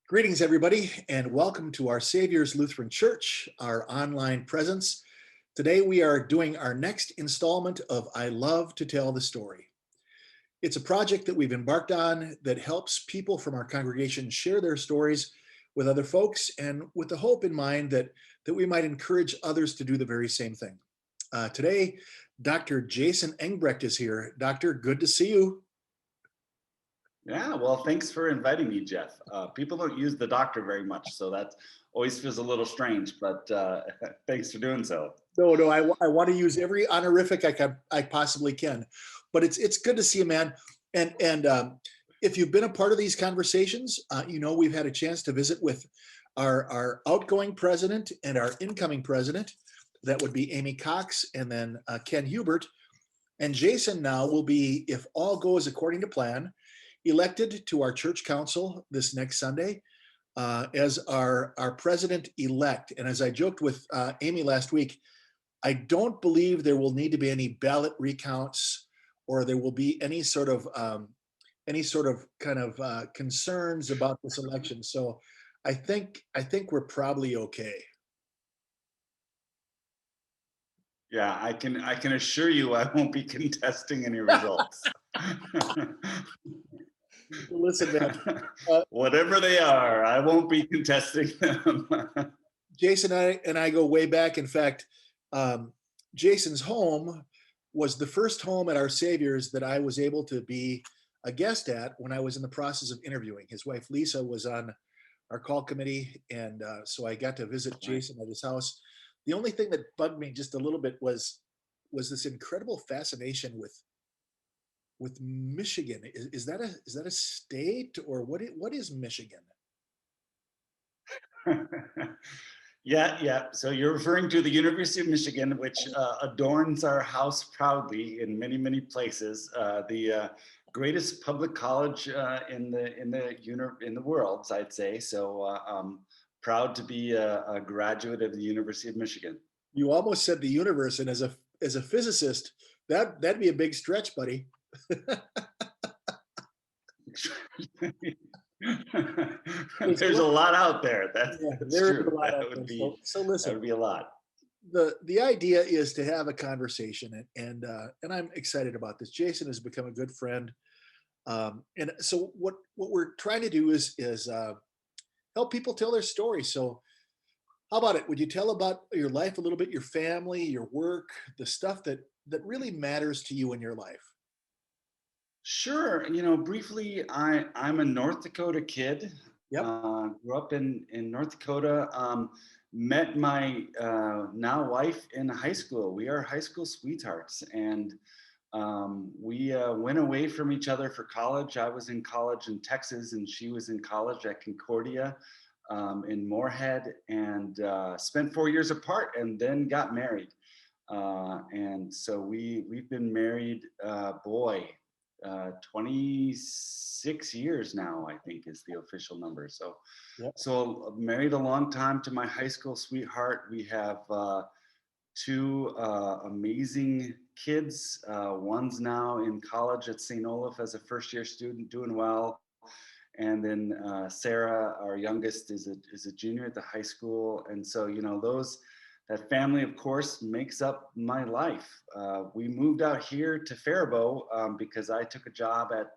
Greetings, everybody, and welcome to our Savior's Lutheran Church, our online presence. Today, we are doing our next installment of I Love to Tell the Story. It's a project that we've embarked on that helps people from our congregation share their stories with other folks, and with the hope in mind that we might encourage others to do the very same thing. Today, Dr. Jason Engbrecht is here. Doctor, good to see you. Yeah, well, thanks for inviting me, Jeff. People don't use the doctor very much, so that always feels a little strange, but thanks for doing so. No, I want to use every honorific I possibly can, but it's good to see you, man. And if you've been a part of these conversations, we've had a chance to visit with our outgoing president and our incoming president. That would be Amy Cox and then Ken Hubert. And Jason now will be, if all goes according to plan, elected to our church council this next Sunday as our president-elect. And as I joked with Amy last week, I don't believe there will need to be any ballot recounts or there will be any sort of concerns about this election. So I think we're probably okay. Yeah, I can assure you I won't be contesting any results. Listen, man. Whatever they are, I won't be contesting them. Jason and I go way back. In fact, Jason's home was the first home at Our Savior's that I was able to be a guest at when I was in the process of interviewing. His wife, Lisa, was on our call committee, and so I got to visit Jason at his house. The only thing that bugged me just a little bit was this incredible fascination with Michigan. Is that a state, or what is Michigan? Yeah. So you're referring to the University of Michigan, which adorns our house proudly in many, many places. The greatest public college in the world, I'd say. So I'm proud to be a graduate of the University of Michigan. You almost said the universe, and as a physicist, that'd be a big stretch, buddy. There's a lot out there. That's true. That would be so. Listen, that would be a lot. The idea is to have a conversation, and I'm excited about this. Jason has become a good friend, and so what we're trying to do is help people tell their story. So how about it? Would you tell about your life a little bit, your family, your work, the stuff that really matters to you in your life? Sure. Briefly, I'm a North Dakota kid. Yep. Grew up in North Dakota. Met my now wife in high school. We are high school sweethearts, and we went away from each other for college. I was in college in Texas, and she was in college at Concordia in Moorhead, and spent 4 years apart, and then got married. And so we've been married, 26 years now, I think is the official number. So, Yep. So married a long time to my high school sweetheart. We have two amazing kids. One's now in college at St. Olaf as a first-year student, doing well. And then Sarah, our youngest, is a junior at the high school. And so, that family, of course, makes up my life. We moved out here to Faribault because I took a job at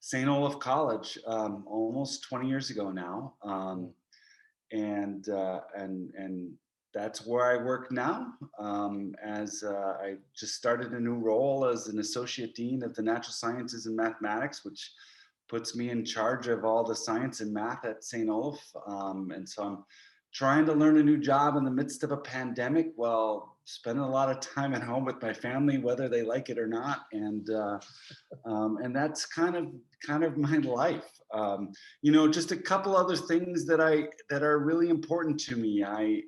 St. Olaf College almost 20 years ago now, and that's where I work now. As I just started a new role as an associate dean of the natural sciences and mathematics, which puts me in charge of all the science and math at St. Olaf, and so I'm trying to learn a new job in the midst of a pandemic while spending a lot of time at home with my family, whether they like it or not. And that's kind of my life. Just a couple other things that are really important to me. I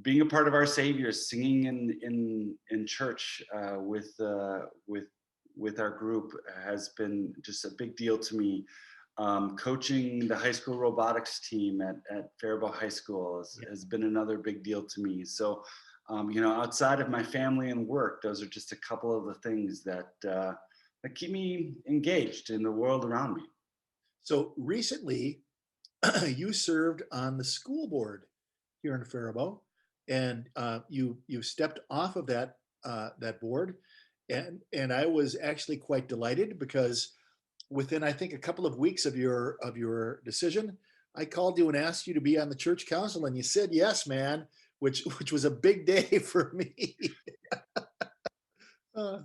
being a part of Our Savior's, singing in church with our group has been just a big deal to me. Coaching the high school robotics team at Faribault High School has been another big deal to me. So, outside of my family and work, those are just a couple of the things that keep me engaged in the world around me. So recently, you served on the school board here in Faribault, and you stepped off of that board, and I was actually quite delighted because within, I think, a couple of weeks of your decision, I called you and asked you to be on the church council, and you said yes, man, which was a big day for me. Uh,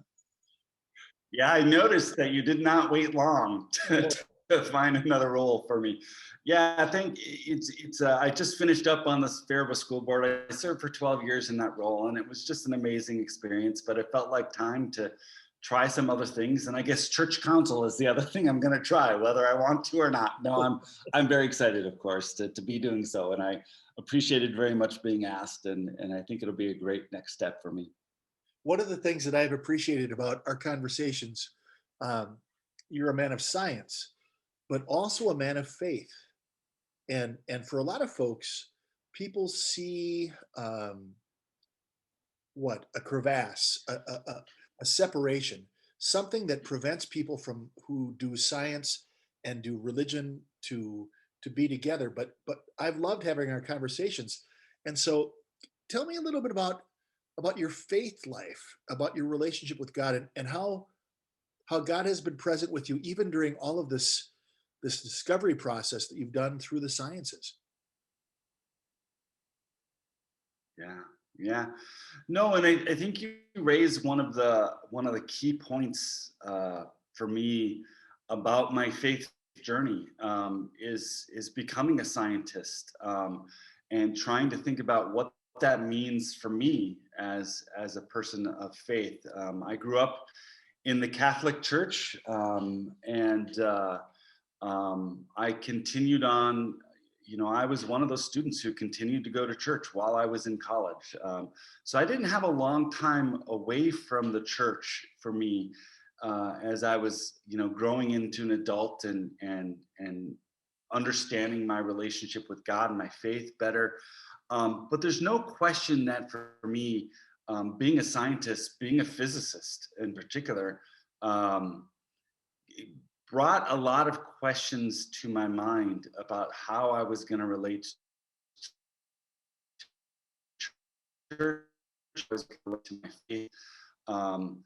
Yeah, I noticed that you did not wait long to find another role for me. Yeah, I think it's. I just finished up on the Faribault School Board. I served for 12 years in that role, and it was just an amazing experience. But it felt like time to try some other things. And I guess church council is the other thing I'm going to try, whether I want to or not. No, I'm very excited, of course, to be doing so, and I appreciated very much being asked, and I think it'll be a great next step for me. one of the things that I've appreciated about our conversations, um, you're a man of science, but also a man of faith. And for a lot of folks, people see what a crevasse, a separation, something that prevents people from who do science and do religion to be together. But I've loved having our conversations, and so tell me a little bit about your faith life, about your relationship with God, and how God has been present with you even during all of this discovery process that you've done through the sciences. Yeah, yeah. No, and I think you raised one of the key points for me about my faith journey, is becoming a scientist, and trying to think about what that means for me as a person of faith. I grew up in the Catholic Church, and I continued on. I was one of those students who continued to go to church while I was in college. So I didn't have a long time away from the church for me, as I was, growing into an adult and understanding my relationship with God and my faith better. But there's no question that for me, being a scientist, being a physicist in particular, um, brought a lot of questions to my mind about how I was going to relate to church, was going to relate to my faith. Um,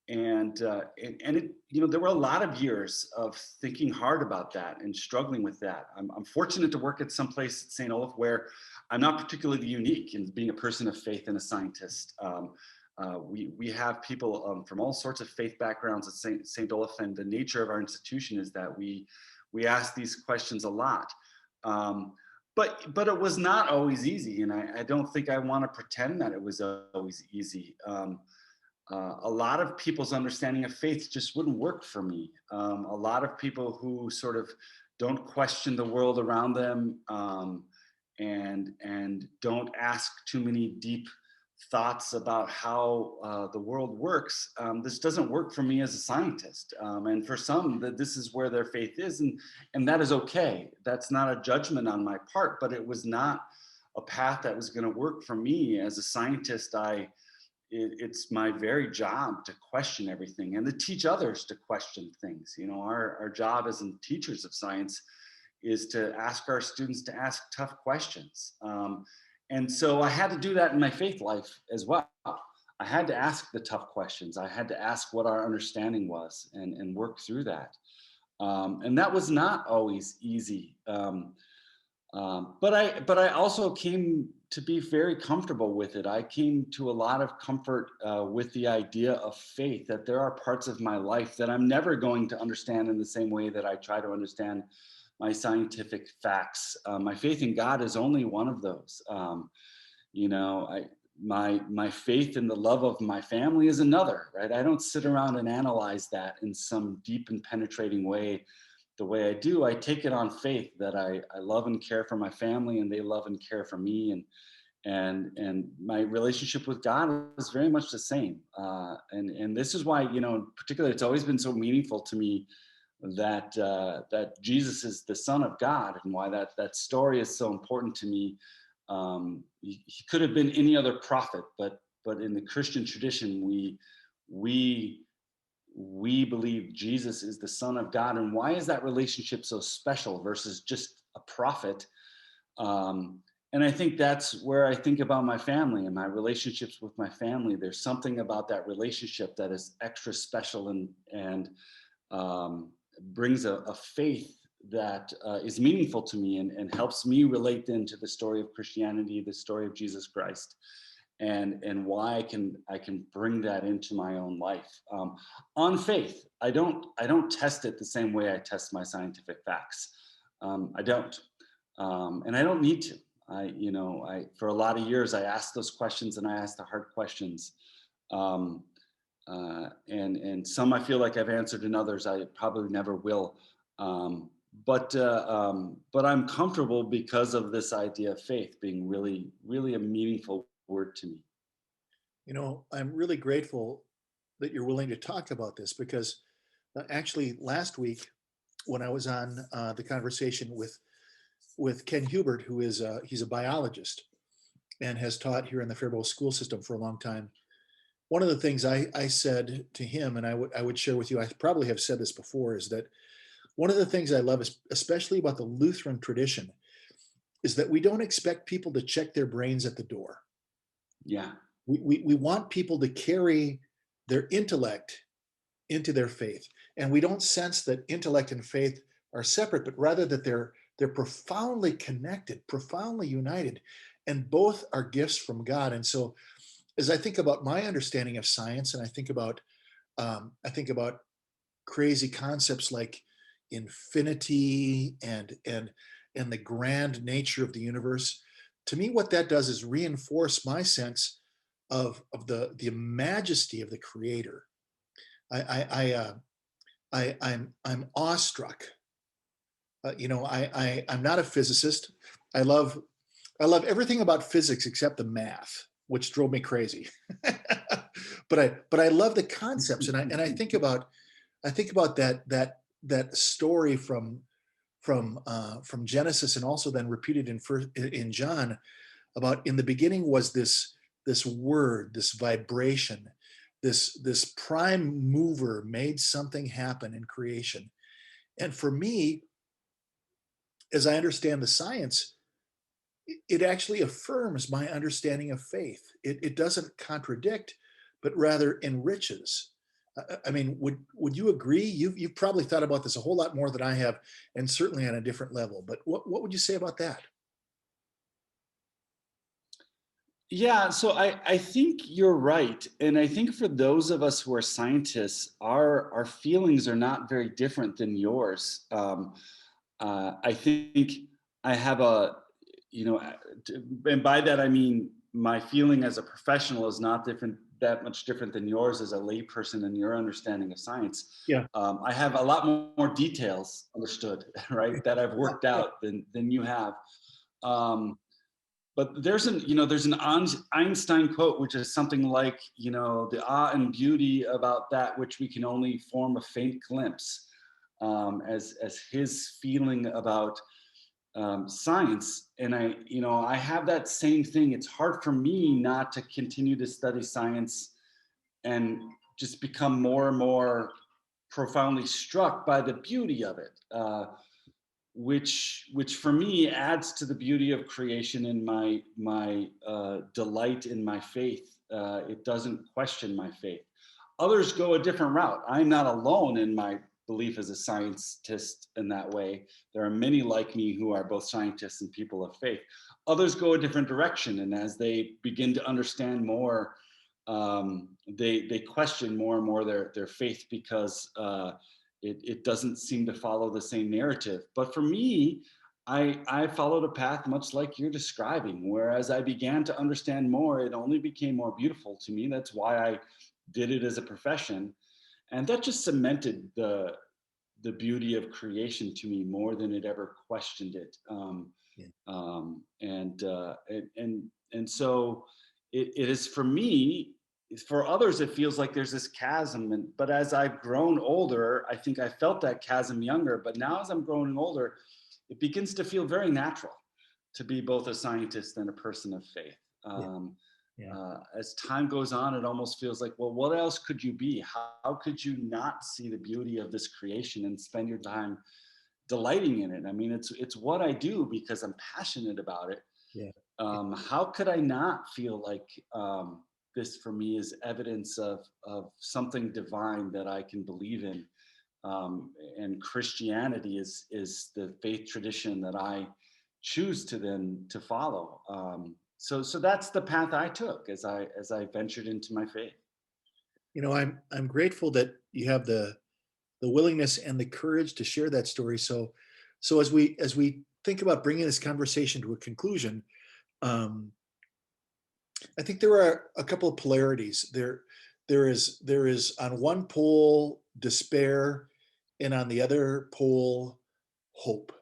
and it, there were a lot of years of thinking hard about that and struggling with that. I'm fortunate to work at some place at St. Olaf where I'm not particularly unique in being a person of faith and a scientist. We have people from all sorts of faith backgrounds at St. Olaf, and the nature of our institution is that we ask these questions a lot. Um, but it was not always easy, and I don't think I want to pretend that it was always easy. A lot of people's understanding of faith just wouldn't work for me. A lot of people who sort of don't question the world around them, and don't ask too many deep thoughts about how the world works. This doesn't work for me as a scientist, and for some, that this is where their faith is, and that is okay. That's not a judgment on my part, but it was not a path that was going to work for me as a scientist. It's my very job to question everything and to teach others to question things. Our job as teachers of science is to ask our students to ask tough questions. And so I had to do that in my faith life as well. I had to ask the tough questions. I had to ask what our understanding was and work through that. And that was not always easy. But I also came to be very comfortable with it. I came to a lot of comfort with the idea of faith, that there are parts of my life that I'm never going to understand in the same way that I try to understand my scientific facts. My faith in God is only one of those. My faith in the love of my family is another, right? I don't sit around and analyze that in some deep and penetrating way the way I do. I take it on faith that I love and care for my family, and they love and care for me, and my relationship with God is very much the same. And this is why, particularly, it's always been so meaningful to me that Jesus is the Son of God, and why that story is so important to me. He could have been any other prophet, but in the Christian tradition, we we believe Jesus is the Son of God. And why is that relationship so special versus just a prophet? Um, and I think that's where I think about my family and my relationships with my family. There's something about that relationship that is extra special, and um, brings a faith that is meaningful to me, and helps me relate then to the story of Christianity, the story of Jesus Christ, and why I can bring that into my own life, on faith. I don't test it the same way I test my scientific facts. I don't, and I don't need to. I for a lot of years I asked those questions, and I asked the hard questions. Um, and some I feel like I've answered, and others I probably never will. Um, but I'm comfortable because of this idea of faith being really, really a meaningful word to me. I'm really grateful that you're willing to talk about this because actually last week when I was on the conversation with Ken Hubert, who is he's a biologist and has taught here in the Faribault school system for a long time. One of the things I said to him, and I would share with you, I probably have said this before, is that one of the things I love, especially about the Lutheran tradition, is that we don't expect people to check their brains at the door. Yeah. We want people to carry their intellect into their faith. And we don't sense that intellect and faith are separate, but rather that they're profoundly connected, profoundly united, and both are gifts from God. And so as I think about my understanding of science, and I think about crazy concepts like infinity and the grand nature of the universe. To me, what that does is reinforce my sense of the majesty of the Creator. I'm awestruck. I'm not a physicist. I love everything about physics except the math, which drove me crazy. but I love the concepts, and I think about that story from Genesis, and also then repeated in John, about in the beginning was this word, this vibration, this prime mover made something happen in creation. And for me, as I understand the science, it actually affirms my understanding of faith. It doesn't contradict, but rather enriches. I mean, would you agree? You've probably thought about this a whole lot more than I have, and certainly on a different level. But what would you say about that? Yeah, so I think you're right. And I think for those of us who are scientists, our feelings are not very different than yours. I think I have and by that I mean my feeling as a professional is not that much different than yours as a layperson in your understanding of science. Yeah. I have a lot more details understood, right, that I've worked out than you have. Um, but there's an Einstein quote, which is something like, the awe and beauty about that which we can only form a faint glimpse, as his feeling about science. And I have that same thing. It's hard for me not to continue to study science and just become more and more profoundly struck by the beauty of it. Which for me adds to the beauty of creation and my delight in my faith. It doesn't question my faith. Others go a different route. I'm not alone in my belief as a scientist in that way. There are many like me who are both scientists and people of faith. Others go a different direction, and as they begin to understand more, they question more and more their faith, because it doesn't seem to follow the same narrative. But for me, I followed a path much like you're describing, whereas I began to understand more, it only became more beautiful to me. That's why I did it as a profession. And that just cemented the beauty of creation to me more than it ever questioned it. Yeah. And so it is for me. For others, it feels like there's this chasm. But as I've grown older, I think I felt that chasm younger. But now, as I'm growing older, it begins to feel very natural to be both a scientist and a person of faith. Yeah. Yeah. As time goes on, it almost feels like, well, what else could you be? How could you not see the beauty of this creation and spend your time delighting in it? I mean, it's what I do because I'm passionate about it. Yeah. How could I not feel like this for me is evidence of something divine that I can believe in? And Christianity is the faith tradition that I choose to then to follow. So that's the path I took as I ventured into my faith. I'm grateful that you have the willingness and the courage to share that story. So as we think about bringing this conversation to a conclusion, um, I think there are a couple of polarities. There is on one pole despair, and on the other pole hope.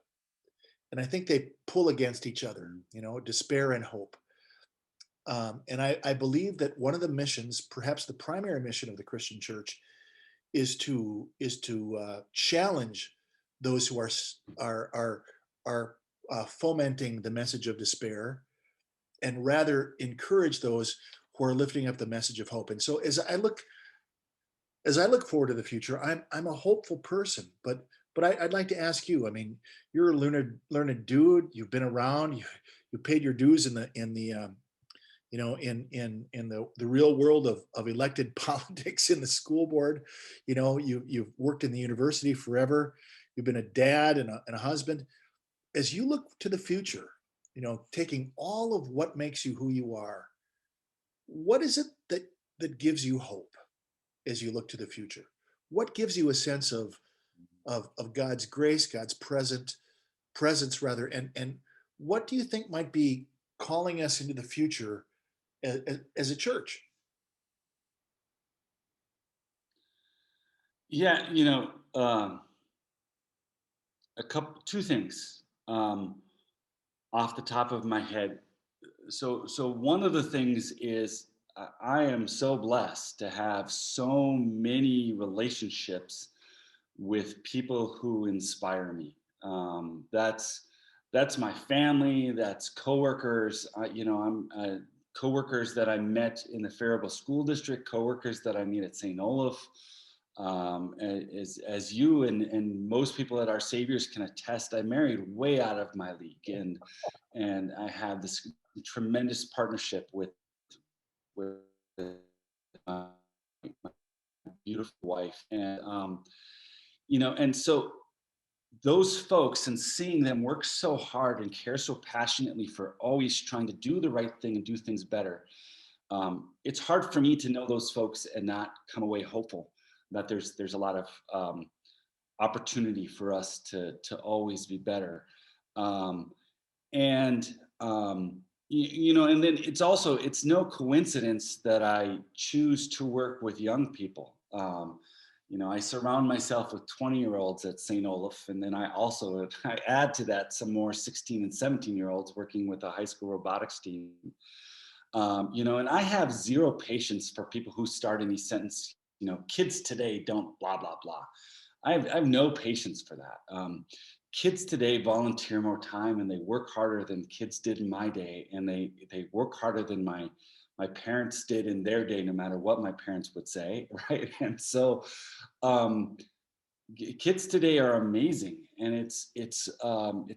And I think they pull against each other. Despair and hope. And I believe that one of the missions, perhaps the primary mission of the Christian Church, is to challenge those who are fomenting the message of despair, and rather encourage those who are lifting up the message of hope. And so as I look forward to the future, I'm a hopeful person. But I'd like to ask you. I mean, you're a learned dude. You've been around. You paid your dues in the real world of elected politics in the school board. You've worked in the university forever. You've been a dad and a husband. As you look to the future, taking all of what makes you who you are, what is it that gives you hope as you look to the future? What gives you a sense of God's grace, God's presence rather, and what do you think might be calling us into the future as a church? Yeah, two things off the top of my head. So one of the things is I am so blessed to have so many relationships with people who inspire me. That's my family. That's coworkers. I'm coworkers that I met in the Faribault School District. Coworkers that I meet at St. Olaf. As you and most people at Our Saviors can attest, I married way out of my league, and I have this tremendous partnership with my beautiful wife, and so those folks and seeing them work so hard and care so passionately for always trying to do the right thing and do things better. It's hard for me to know those folks and not come away hopeful that there's a lot of opportunity for us to always be better. Um, and and then it's no coincidence that I choose to work with young people. I surround myself with 20-year-olds at St. Olaf, and then I add to that some more 16 and 17-year-olds working with a high school robotics team. And I have zero patience for people who start any sentence, kids today don't blah blah blah. I have no patience for that. Kids today volunteer more time and they work harder than kids did in my day, and they work harder than my parents did in their day, no matter what my parents would say, right? And so um, kids today are amazing, and it's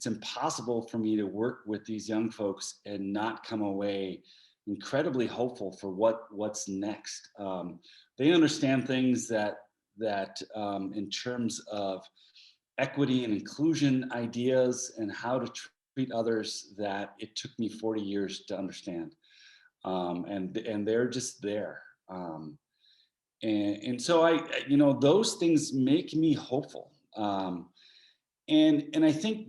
impossible for me to work with these young folks and not come away incredibly hopeful for what's next. They understand things that in terms of equity and inclusion ideas and how to treat others that it took me 40 years to understand. And they're just there. And so those things make me hopeful. And I think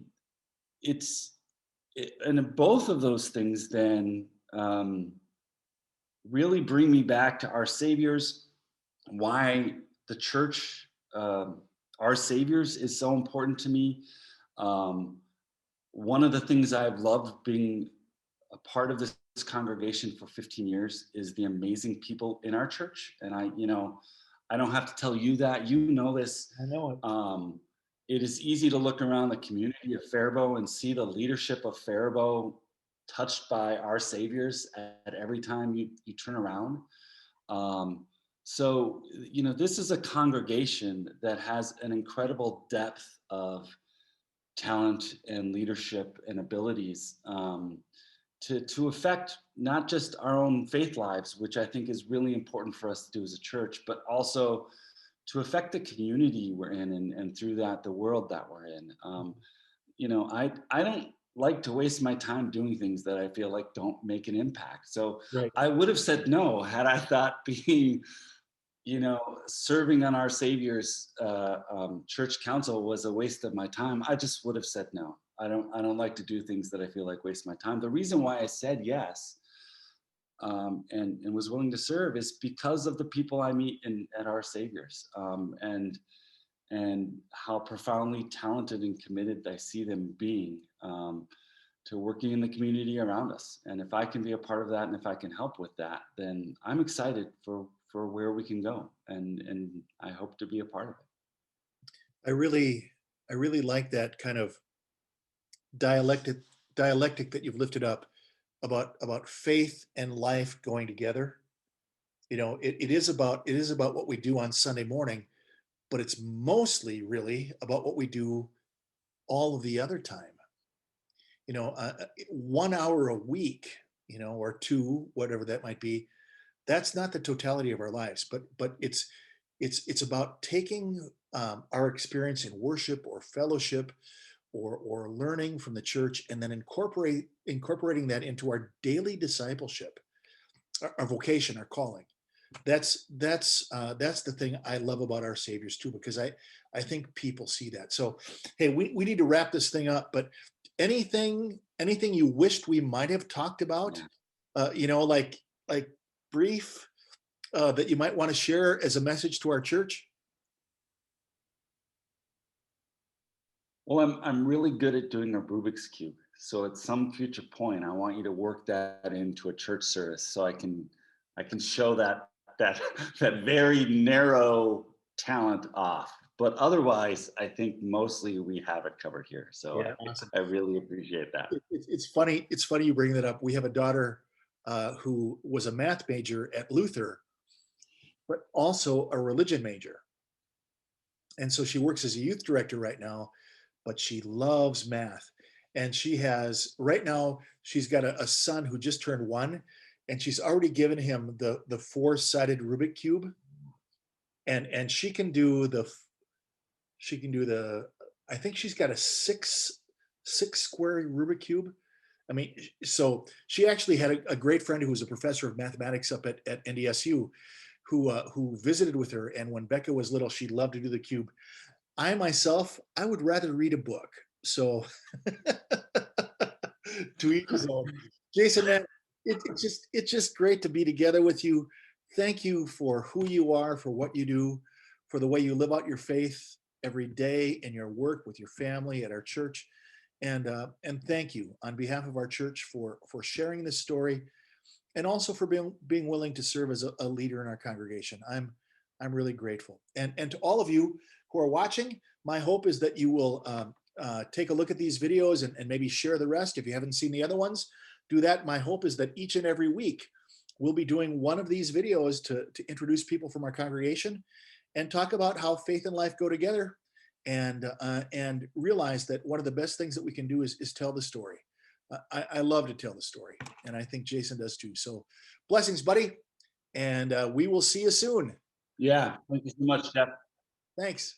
and both of those things then really bring me back to Our Saviors, why the church, Our Saviors, is so important to me. Um, One of the things I've loved being a part of this congregation for 15 years is the amazing people in our church. And I don't have to tell you that, this. I know it. It is easy to look around the community of Faribault and see the leadership of Faribault touched by our saviors at every time you turn around. Um, so, this is a congregation that has an incredible depth of talent and leadership and abilities, to affect not just our own faith lives, which I think is really important for us to do as a church, but also to affect the community we're in, and through that, the world that we're in. I don't like to waste my time doing things that I feel like don't make an impact. So Right. I would have said no had I thought being, serving on our Savior's church council was a waste of my time. I just would have said no. I don't like to do things that I feel like waste my time. The reason why I said yes, and was willing to serve, is because of the people I meet at our Saviors, and how profoundly talented and committed I see them being, to working in the community around us. And if I can be a part of that, and if I can help with that, then I'm excited for where we can go, and I hope to be a part of it. I really, I really like that kind of dialectic dialectic that you've lifted up about faith and life going together. It is about what we do on Sunday morning, but it's mostly really about what we do all of the other time. 1 hour a week, or two, whatever that might be. That's not the totality of our lives, but it's about taking our experience in worship or fellowship or learning from the church, and then incorporating that into our daily discipleship, our vocation, our calling. That's the thing I love about our saviors too, because I think people see that. So, hey, we need to wrap this thing up. But anything you wished we might have talked about, Yeah. like brief, that you might want to share as a message to our church? Well, I'm really good at doing a Rubik's cube. So at some future point, I want you to work that into a church service, so I can show that that very narrow talent off. But otherwise, I think mostly we have it covered here. So Yeah, I, awesome. I really appreciate that. It's funny. It's funny you bring that up. We have a daughter who was a math major at Luther, but also a religion major, and so she works as a youth director right now. But she loves math, and she has right now. She's got a son who just turned 1, and she's already given him the four-sided Rubik cube, and she can do the. I think she's got a six square Rubik cube. I mean, so she actually had a great friend who was a professor of mathematics up at NDSU, who visited with her. And when Becca was little, she loved to do the cube. I myself, I would rather read a book. So to each his own. Jason, man, it's just great to be together with you. Thank you for who you are, for what you do, for the way you live out your faith every day in your work with your family at our church. And thank you on behalf of our church for sharing this story, and also for being willing to serve as a leader in our congregation. I'm really grateful. And to all of you who are watching, my hope is that you will take a look at these videos, and maybe share the rest. If you haven't seen the other ones, do that. My hope is that each and every week we'll be doing one of these videos to introduce people from our congregation and talk about how faith and life go together, and realize that one of the best things that we can do is tell the story. I love to tell the story, and I think Jason does too. So blessings, buddy, and we will see you soon. Yeah. Thank you so much, Jeff. Thanks.